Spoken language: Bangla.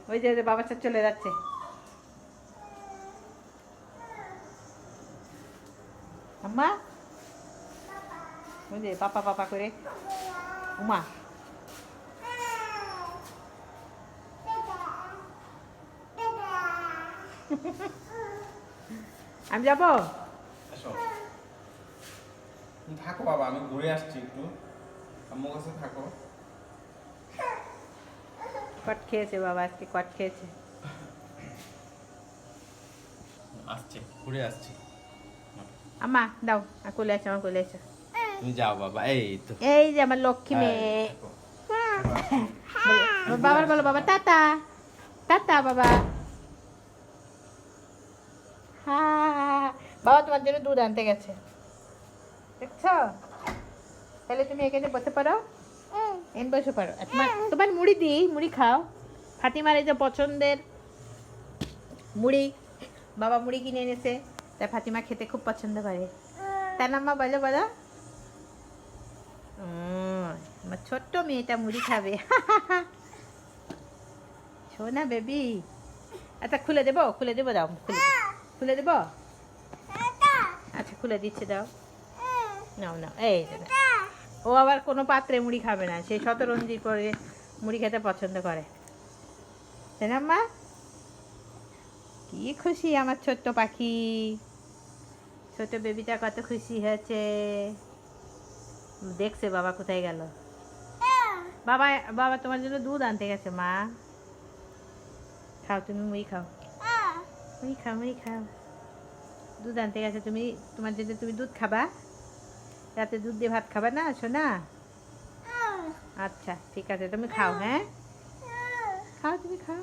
ওই যে বাবার সাথে চলে যাচ্ছে। আম্মা ওই যে পাপা পাপা করে। উমা আমি যাবো। থাকো বাবা, আমি ঘুরে আসছি একটু, আম্মুর কাছে থাকো। কট খেয়েছে বাবা, আজকে কট খেয়েছে। আসছে, ঘুরে আসছি। আম্মা দাও, কোলে আছে, আমার কোলে আছে। তুমি যাও বাবা, এই তো। এই যে আমার লক্ষ্মী মেয়ে। বাবার বলো বাবা টাটা, টাটা বাবা। হ্যাঁ বাবা তোমার জন্য দুধ আনতে গেছে, দেখছো? তাহলে তুমি এখানে বসে পারো, এন বসে পারো। তোমার তোমার মুড়ি দিই, মুড়ি খাও। ফাতিমার এই যে পছন্দের মুড়ি, বাবা মুড়ি কিনে এনেছে, তাই ফাতিমা খেতে খুব পছন্দ করে। তাই না মা, বলো বলো। আমার ছোট্ট মেয়েটা মুড়ি খাবে। শোনা বেবি। আচ্ছা খুলে দেবো, খুলে দেবো, দাও খুলে খুলে দেবো। আচ্ছা খুলে দিচ্ছে, দাও। নাও নাও, এই দাদা। ও আবার কোনো পাত্রে মুড়ি খাবে না, সেই শতরঞ্জি করে মুড়ি খেতে পছন্দ করে। তাই না মা? কি খুশি আমার ছোট্ট পাখি, ছোট বেবিটা কত খুশি হয়েছে। দেখছে বাবা কোথায় গেল। বাবা বাবা তোমার জন্য দুধ আনতে গেছে মা। খাও তুমি মুড়ি খাও, মুড়ি খাও, মুড়ি খাও। দুধ আনতে গেছে, তুমি তোমার জন্য তুমি দুধ খাবা, রাতে দুধ দিয়ে ভাত খাবা না সোনা? আচ্ছা ঠিক আছে, তুমি খাও, হ্যাঁ খাও, তুমি খাও।